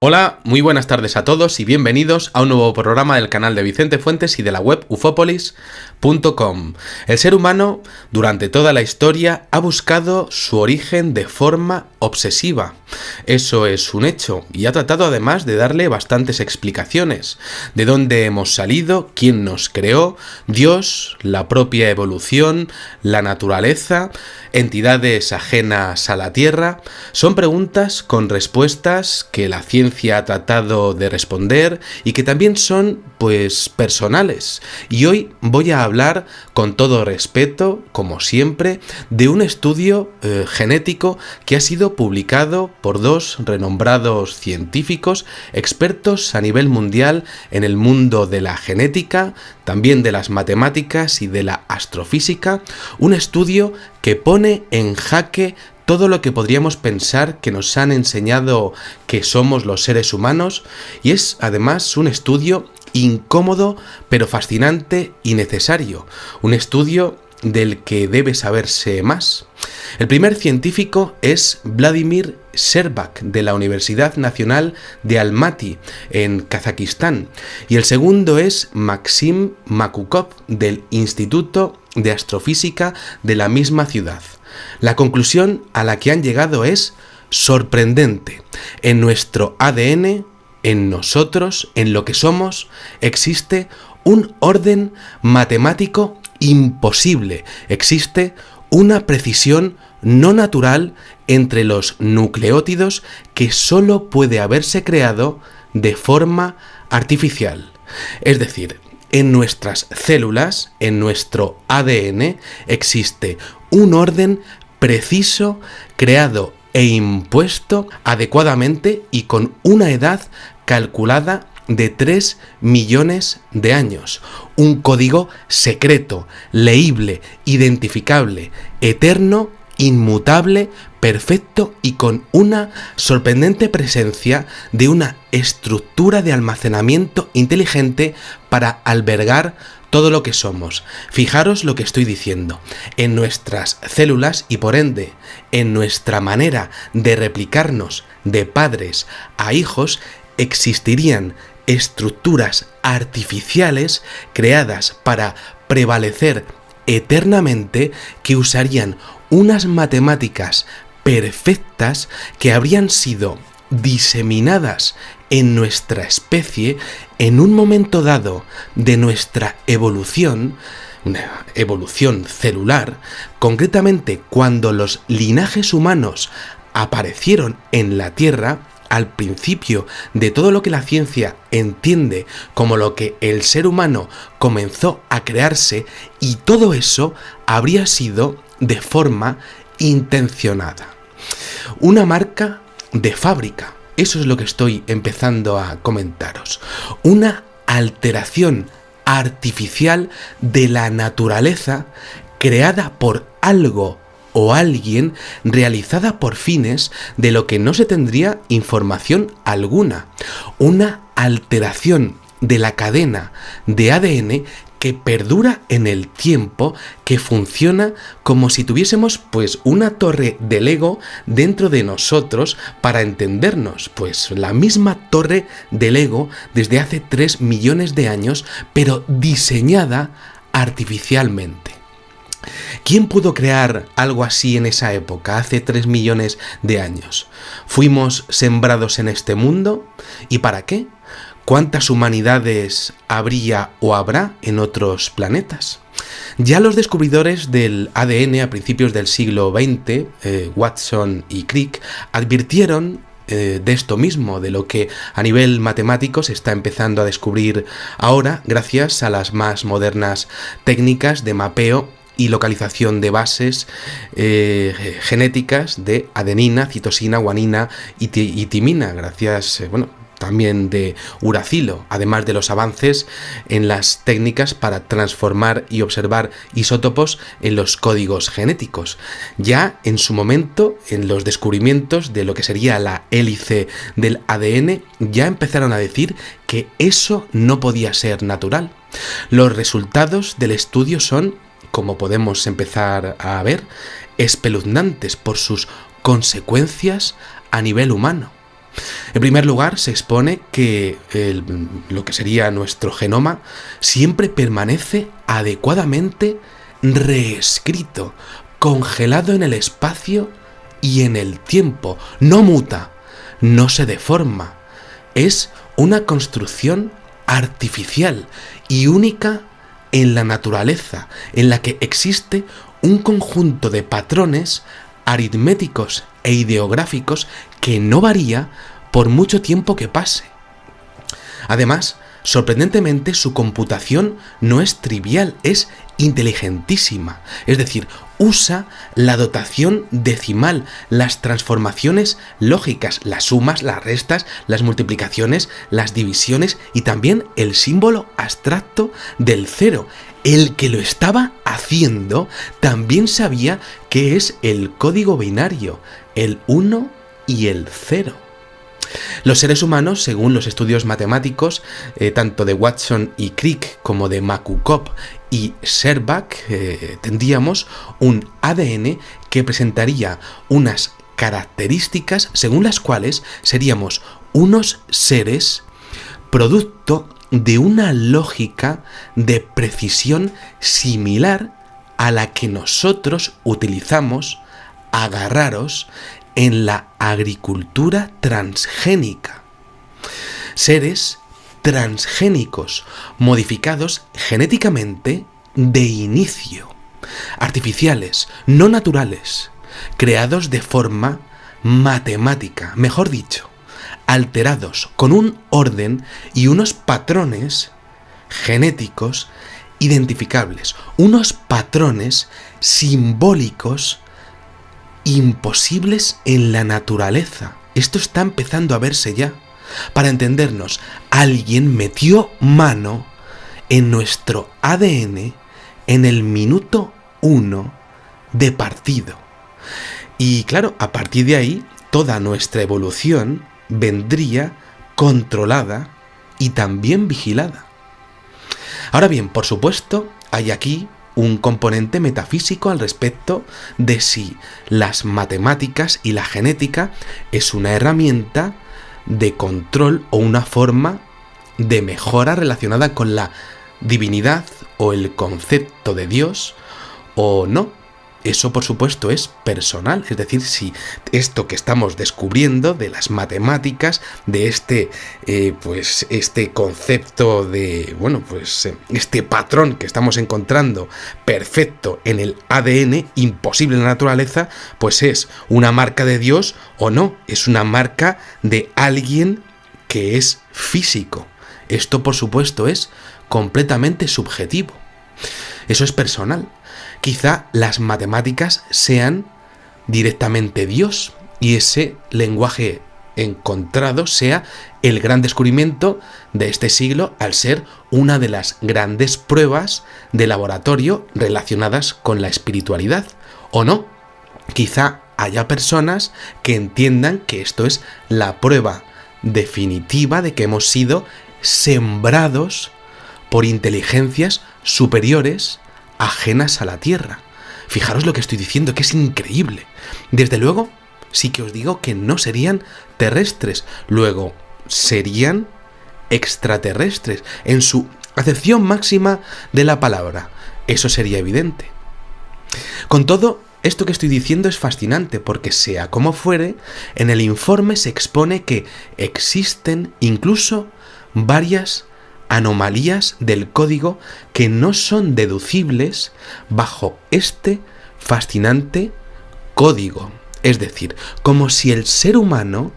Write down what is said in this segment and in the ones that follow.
Hola, muy buenas tardes a todos y bienvenidos a un nuevo programa del canal de Vicente Fuentes y de la web ufopolis.com. El ser humano, durante toda la historia, ha buscado su origen de forma obsesiva. Eso es un hecho y ha tratado además de darle bastantes explicaciones. De dónde hemos salido, quién nos creó, Dios, la propia evolución, la naturaleza, entidades ajenas a la Tierra. Son preguntas con respuestas que la ciencia ha tratado de responder y que también son, personales. Y hoy voy a hablar, con todo respeto, como siempre, de un estudio genético que ha sido publicado por dos renombrados científicos, expertos a nivel mundial en el mundo de la genética, también de las matemáticas y de la astrofísica, un estudio que pone en jaque todo lo que podríamos pensar que nos han enseñado que somos los seres humanos, y es además un estudio incómodo pero fascinante y necesario, un estudio del que debe saberse más. El primer científico es Vladimir Sherbak, de la Universidad Nacional de Almaty, en Kazajistán, y el segundo es Maxim Makukov, del Instituto de Astrofísica de la misma ciudad. La conclusión a la que han llegado es sorprendente. En nuestro ADN, en nosotros, en lo que somos, existe un orden matemático imposible. Existe una precisión no natural entre los nucleótidos que solo puede haberse creado de forma artificial. Es decir, en nuestras células, en nuestro ADN, existe un orden preciso, creado e impuesto adecuadamente y con una edad calculada de 3 millones de años. Un código secreto, leíble, identificable, eterno, inmutable, perfecto y con una sorprendente presencia de una estructura de almacenamiento inteligente para albergar todo lo que somos. Fijaros lo que estoy diciendo. En nuestras células y por ende en nuestra manera de replicarnos de padres a hijos existirían estructuras artificiales creadas para prevalecer eternamente, que usarían unas matemáticas perfectas que habrían sido diseminadas en nuestra especie en un momento dado de nuestra evolución, una evolución celular, concretamente cuando los linajes humanos aparecieron en la Tierra, al principio de todo lo que la ciencia entiende como lo que el ser humano comenzó a crearse, y todo eso habría sido de forma intencionada. Una marca de fábrica, eso es lo que estoy empezando a comentaros. Una alteración artificial de la naturaleza creada por algo o alguien, realizada por fines de lo que no se tendría información alguna. Una alteración de la cadena de ADN que perdura en el tiempo, que funciona como si tuviésemos una torre de Lego dentro de nosotros, para entendernos, la misma torre de Lego desde hace 3 millones de años, pero diseñada artificialmente. ¿Quién pudo crear algo así en esa época, hace 3 millones de años? ¿Fuimos sembrados en este mundo? ¿Y para qué? ¿Cuántas humanidades habría o habrá en otros planetas? Ya los descubridores del ADN a principios del siglo XX, Watson y Crick, advirtieron de esto mismo, de lo que a nivel matemático se está empezando a descubrir ahora gracias a las más modernas técnicas de mapeo y localización de bases genéticas de adenina, citosina, guanina y timina, gracias, también de uracilo, además de los avances en las técnicas para transformar y observar isótopos en los códigos genéticos. Ya en su momento, en los descubrimientos de lo que sería la hélice del ADN, ya empezaron a decir que eso no podía ser natural. Los resultados del estudio son, como podemos empezar a ver, espeluznantes por sus consecuencias a nivel humano. En primer lugar, se expone que lo que sería nuestro genoma siempre permanece adecuadamente reescrito, congelado en el espacio y en el tiempo. No muta, no se deforma. Es una construcción artificial y única en la naturaleza, en la que existe un conjunto de patrones aritméticos e ideográficos que no varía por mucho tiempo que pase. Además, sorprendentemente, su computación no es trivial, es inteligentísima. Es decir, usa la dotación decimal, las transformaciones lógicas, las sumas, las restas, las multiplicaciones, las divisiones y también el símbolo abstracto del cero. El que lo estaba haciendo también sabía qué es el código binario, el 1 y el 0. Los seres humanos, según los estudios matemáticos, tanto de Watson y Crick como de Makukov y Sherbak, tendríamos un ADN que presentaría unas características según las cuales seríamos unos seres producto de una lógica de precisión similar a la que nosotros utilizamos, agarraros, en la agricultura transgénica. Seres transgénicos, modificados genéticamente de inicio, artificiales, no naturales, creados de forma matemática, mejor dicho, alterados con un orden y unos patrones genéticos identificables, unos patrones simbólicos imposibles en la naturaleza. Esto está empezando a verse ya. Para entendernos, alguien metió mano en nuestro ADN en el minuto 1 de partido. Y claro, a partir de ahí, toda nuestra evolución vendría controlada y también vigilada. Ahora bien, por supuesto, hay aquí un componente metafísico al respecto de si las matemáticas y la genética es una herramienta de control o una forma de mejora relacionada con la divinidad o el concepto de Dios o no. Eso, por supuesto, es personal, es decir, si esto que estamos descubriendo de las matemáticas, de este concepto de, este patrón que estamos encontrando perfecto en el ADN, imposible en la naturaleza, pues es una marca de Dios o no, es una marca de alguien que es físico. Esto, por supuesto, es completamente subjetivo. Eso es personal. Quizá las matemáticas sean directamente Dios y ese lenguaje encontrado sea el gran descubrimiento de este siglo al ser una de las grandes pruebas de laboratorio relacionadas con la espiritualidad. ¿O no? Quizá haya personas que entiendan que esto es la prueba definitiva de que hemos sido sembrados por inteligencias superiores ajenas a la Tierra. Fijaros lo que estoy diciendo, que es increíble. Desde luego, sí que os digo que no serían terrestres, luego serían extraterrestres, en su acepción máxima de la palabra. Eso sería evidente. Con todo, esto que estoy diciendo es fascinante, porque sea como fuere, en el informe se expone que existen incluso varias anomalías del código que no son deducibles bajo este fascinante código. Es decir, como si el ser humano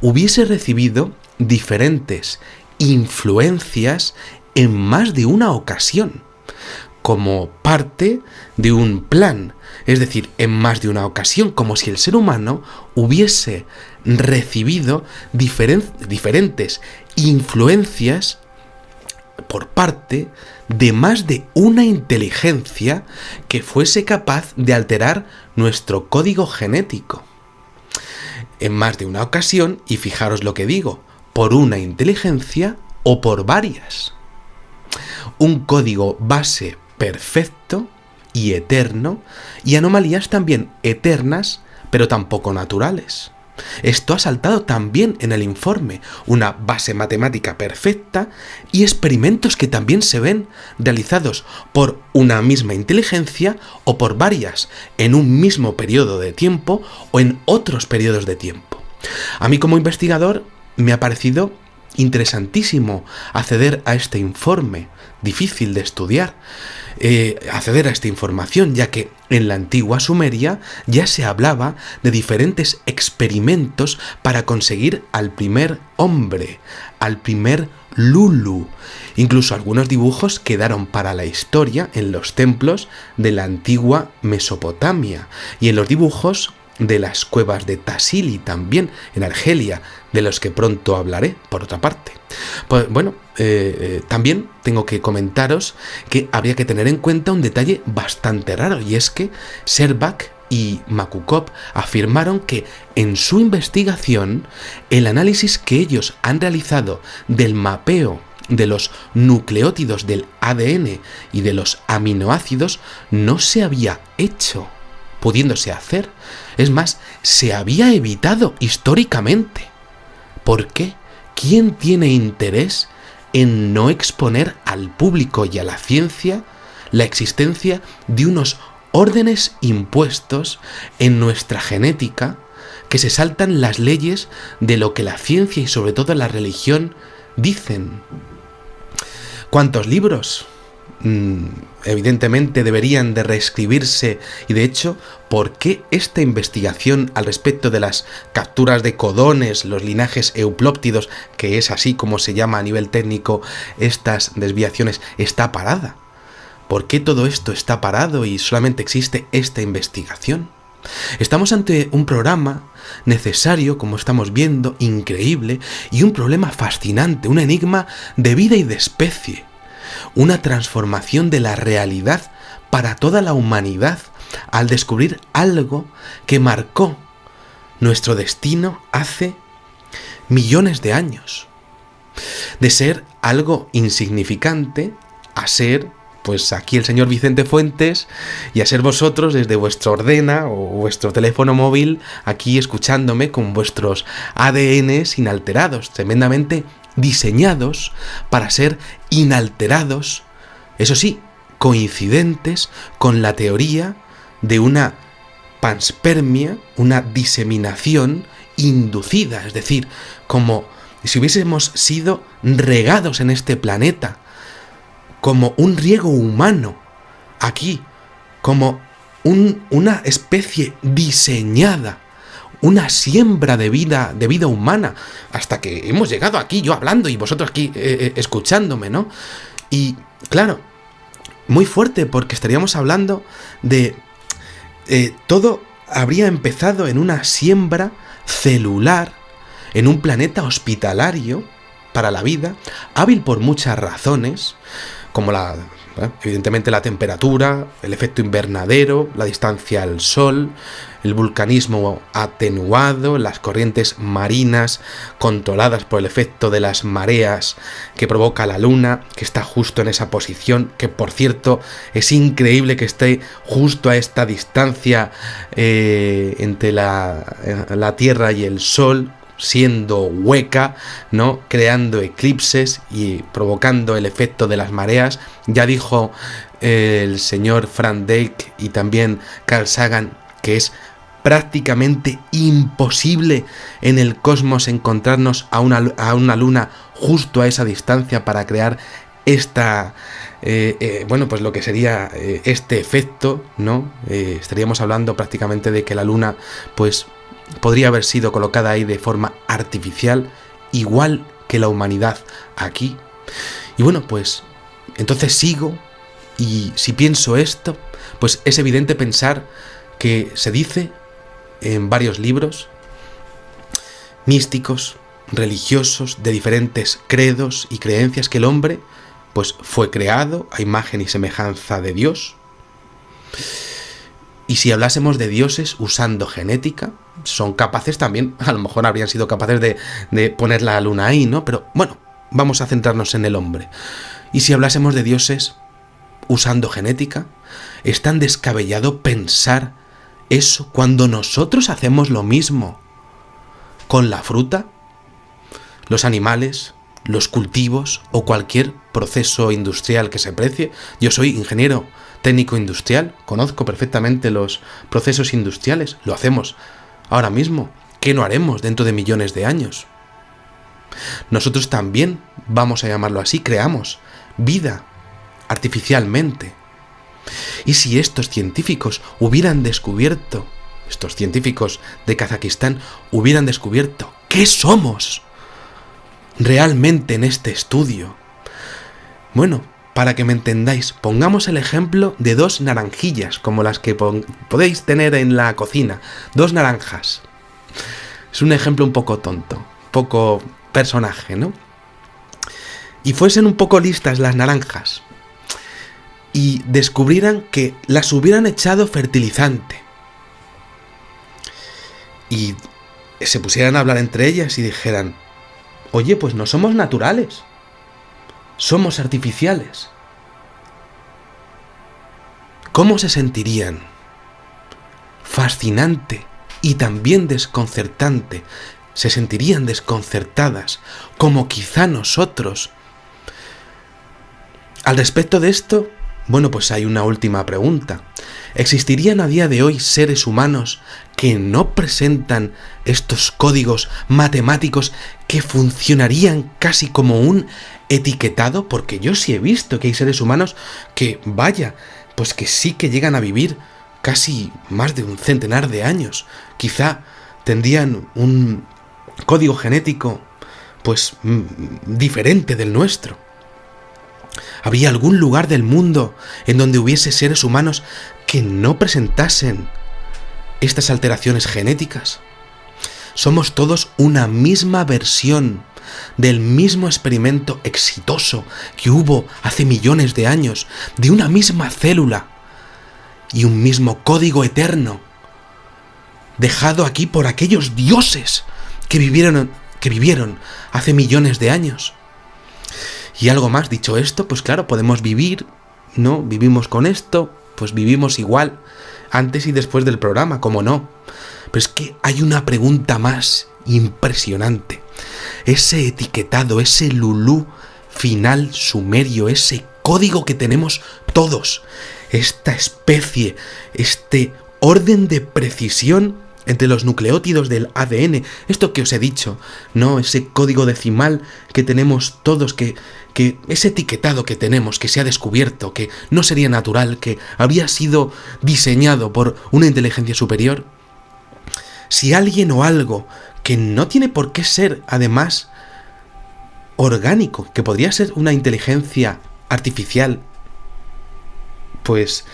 hubiese recibido diferentes influencias en más de una ocasión, como parte de un plan. Es decir, en más de una ocasión, como si el ser humano hubiese recibido diferentes influencias por parte de más de una inteligencia que fuese capaz de alterar nuestro código genético. En más de una ocasión, y fijaros lo que digo, por una inteligencia o por varias. Un código base perfecto y eterno, y anomalías también eternas, pero tampoco naturales. Esto ha saltado también en el informe, una base matemática perfecta y experimentos que también se ven realizados por una misma inteligencia o por varias en un mismo periodo de tiempo o en otros periodos de tiempo. A mí como investigador me ha parecido interesantísimo acceder a este informe, difícil de estudiar, acceder a esta información, ya que en la antigua Sumeria ya se hablaba de diferentes experimentos para conseguir al primer hombre, al primer Lulu. Incluso algunos dibujos quedaron para la historia en los templos de la antigua Mesopotamia y en los dibujos de las cuevas de Tassili también, en Argelia, de los que pronto hablaré, por otra parte. Pues bueno, también tengo que comentaros que habría que tener en cuenta un detalle bastante raro, y es que Sherbak y Makukov afirmaron que en su investigación el análisis que ellos han realizado del mapeo de los nucleótidos del ADN y de los aminoácidos no se había hecho, pudiéndose hacer. Es más, se había evitado históricamente. ¿Por qué? ¿Quién tiene interés en no exponer al público y a la ciencia la existencia de unos órdenes impuestos en nuestra genética que se saltan las leyes de lo que la ciencia y sobre todo la religión dicen? ¿Cuántos libros? Evidentemente deberían de reescribirse, y de hecho, ¿por qué esta investigación al respecto de las capturas de codones, los linajes euplóptidos, que es así como se llama a nivel técnico estas desviaciones, está parada? ¿Por qué todo esto está parado y solamente existe esta investigación? Estamos ante un programa necesario, como estamos viendo, increíble, y un problema fascinante, un enigma de vida y de especie. Una transformación de la realidad para toda la humanidad al descubrir algo que marcó nuestro destino hace millones de años. De ser algo insignificante a ser, pues aquí el señor Vicente Fuentes, y a ser vosotros desde vuestra ordena o vuestro teléfono móvil aquí escuchándome con vuestros ADNs inalterados, tremendamente diseñados para ser inalterados, eso sí, coincidentes con la teoría de una panspermia, una diseminación inducida, es decir, como si hubiésemos sido regados en este planeta, como un riego humano, aquí, como una especie diseñada, una siembra de vida humana, hasta que hemos llegado aquí, yo hablando y vosotros aquí escuchándome, ¿no? Y claro, muy fuerte, porque estaríamos hablando de todo habría empezado en una siembra celular, en un planeta hospitalario para la vida, hábil por muchas razones, como evidentemente la temperatura, el efecto invernadero, la distancia al Sol, el vulcanismo atenuado, las corrientes marinas controladas por el efecto de las mareas que provoca la Luna, que está justo en esa posición, que por cierto es increíble que esté justo a esta distancia entre la Tierra y el Sol, siendo hueca, ¿no? Creando eclipses y provocando el efecto de las mareas. Ya dijo el señor Frank Drake y también Carl Sagan que es prácticamente imposible en el cosmos encontrarnos a una luna justo a esa distancia para crear esta pues lo que sería este efecto, ¿no? Estaríamos hablando prácticamente de que la luna pues podría haber sido colocada ahí de forma artificial, igual que la humanidad aquí. Y bueno, pues entonces sigo, y si pienso esto, pues es evidente pensar que se dice en varios libros místicos, religiosos, de diferentes credos y creencias, que el hombre pues fue creado a imagen y semejanza de Dios. Y si hablásemos de dioses usando genética, son capaces también, a lo mejor habrían sido capaces de poner la luna ahí, ¿no? Pero bueno, vamos a centrarnos en el hombre. Y si hablásemos de dioses usando genética, es tan descabellado pensar eso cuando nosotros hacemos lo mismo. con la fruta, los animales, los cultivos o cualquier proceso industrial que se precie. Yo soy ingeniero técnico industrial, conozco perfectamente los procesos industriales, lo hacemos ahora mismo. ¿Qué no haremos dentro de millones de años? Nosotros también, vamos a llamarlo así, creamos vida artificialmente. Y si estos científicos de Kazajistán hubieran descubierto qué somos realmente en este estudio. Bueno, para que me entendáis, pongamos el ejemplo de 2 naranjillas, como las que podéis tener en la cocina. 2 naranjas. Es un ejemplo un poco tonto, poco personaje, ¿no? Y fuesen un poco listas las naranjas y descubrieran que las hubieran echado fertilizante y se pusieran a hablar entre ellas y dijeran: oye, pues no somos naturales, somos artificiales. ¿Cómo se sentirían? Fascinante y también desconcertante. Se sentirían desconcertadas, como quizá nosotros. Al respecto de esto, bueno, pues hay una última pregunta. ¿Existirían a día de hoy seres humanos que no presentan estos códigos matemáticos que funcionarían casi como un etiquetado? Porque yo sí he visto que hay seres humanos que, vaya, pues que sí que llegan a vivir casi más de un centenar de años. Quizá tendrían un código genético pues diferente del nuestro. ¿Habría algún lugar del mundo en donde hubiese seres humanos que no presentasen estas alteraciones genéticas? Somos todos una misma versión del mismo experimento exitoso que hubo hace millones de años, de una misma célula y un mismo código eterno, dejado aquí por aquellos dioses que vivieron hace millones de años. Y algo más, dicho esto, pues claro, podemos vivir, ¿no? Vivimos con esto, pues vivimos igual, antes y después del programa, ¿cómo no? Pero es que hay una pregunta más impresionante. Ese etiquetado, ese lulú final sumerio, ese código que tenemos todos, esta especie, este orden de precisión entre los nucleótidos del ADN, esto que os he dicho, ¿no? Ese código decimal que tenemos todos, que ese etiquetado que tenemos, que se ha descubierto, que no sería natural, que habría sido diseñado por una inteligencia superior. Si alguien o algo que no tiene por qué ser, además, orgánico, que podría ser una inteligencia artificial, pues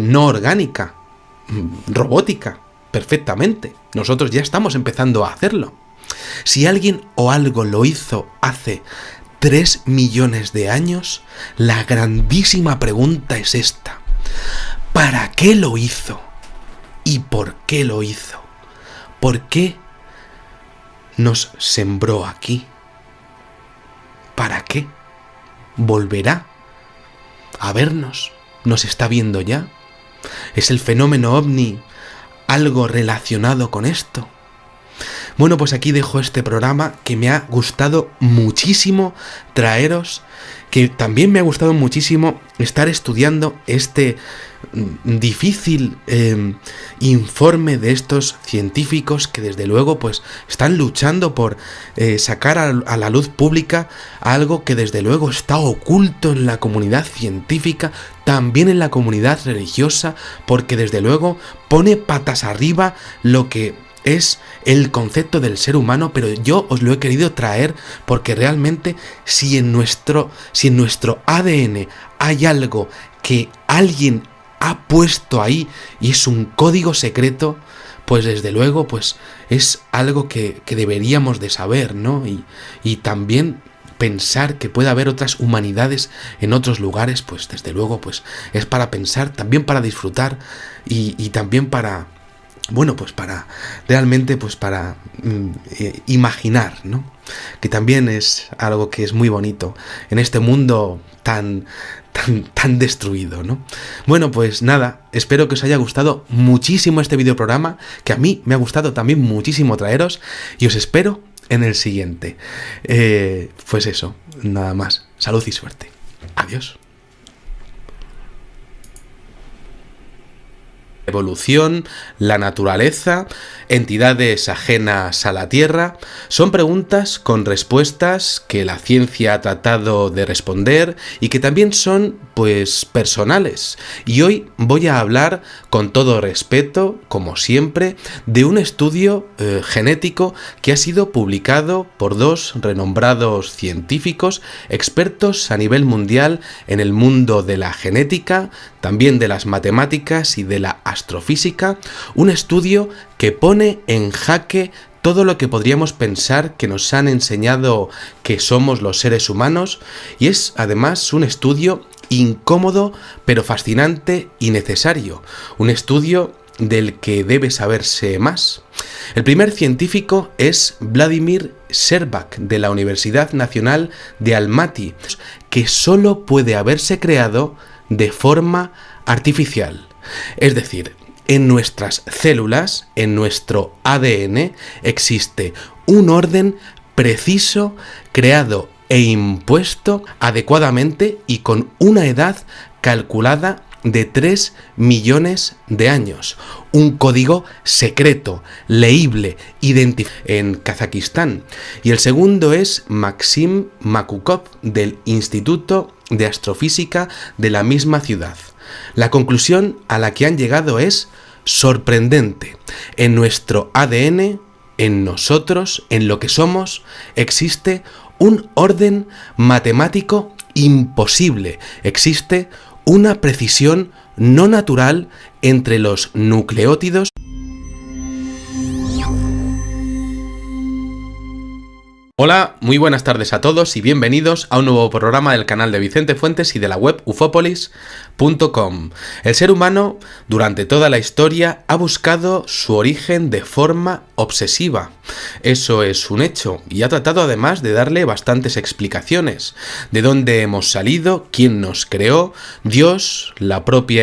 no orgánica, robótica, perfectamente. Nosotros ya estamos empezando a hacerlo. Si alguien o algo lo hizo hace 3 millones de años, la grandísima pregunta es esta: ¿para qué lo hizo? ¿Y por qué lo hizo? ¿Por qué nos sembró aquí? ¿Para qué? ¿Volverá a vernos? ¿Nos está viendo ya? ¿Es el fenómeno ovni algo relacionado con esto? Bueno, pues aquí dejo este programa que me ha gustado muchísimo traeros, que también me ha gustado muchísimo estar estudiando este difícil informe de estos científicos que desde luego pues están luchando por sacar a la luz pública algo que desde luego está oculto en la comunidad científica, también en la comunidad religiosa, porque desde luego pone patas arriba lo que es el concepto del ser humano, pero yo os lo he querido traer porque realmente si en nuestro ADN hay algo que alguien ha puesto ahí y es un código secreto, pues desde luego pues es algo que deberíamos de saber, ¿no? Y también pensar que puede haber otras humanidades en otros lugares, pues desde luego pues es para pensar, también para disfrutar y también para bueno, pues para realmente, pues para imaginar, ¿no? Que también es algo que es muy bonito en este mundo tan destruido, ¿no? Bueno, pues nada, espero que os haya gustado muchísimo este videoprograma, que a mí me ha gustado también muchísimo traeros, y os espero en el siguiente. Pues eso, nada más. Salud y suerte. Adiós. Evolución, la naturaleza, entidades ajenas a la Tierra, son preguntas con respuestas que la ciencia ha tratado de responder y que también son, pues, personales. Y hoy voy a hablar, con todo respeto, como siempre, de un estudio genético que ha sido publicado por dos renombrados científicos, expertos a nivel mundial en el mundo de la genética, también de las matemáticas y de la astrofísica, un estudio que pone en jaque todo lo que podríamos pensar que nos han enseñado que somos los seres humanos, y es además un estudio incómodo pero fascinante y necesario, un estudio del que debe saberse más. El primer científico es Vladimir Sherbak, de la Universidad Nacional de Almaty, que solo puede haberse creado de forma artificial. Es decir, en nuestras células, en nuestro ADN, existe un orden preciso, creado e impuesto adecuadamente y con una edad calculada de 3 millones de años. Un código secreto, leíble, identificado en Kazajistán. Y el segundo es Maxim Makukov, del Instituto de Astrofísica de la misma ciudad. La conclusión a la que han llegado es sorprendente. En nuestro ADN, en nosotros, en lo que somos, existe un orden matemático imposible. Existe una precisión no natural entre los nucleótidos. Hola, muy buenas tardes a todos y bienvenidos a un nuevo programa del canal de Vicente Fuentes y de la web ufopolis.com. El ser humano, durante toda la historia, ha buscado su origen de forma obsesiva. Eso es un hecho, y ha tratado además de darle bastantes explicaciones. De dónde hemos salido, quién nos creó, Dios, la propia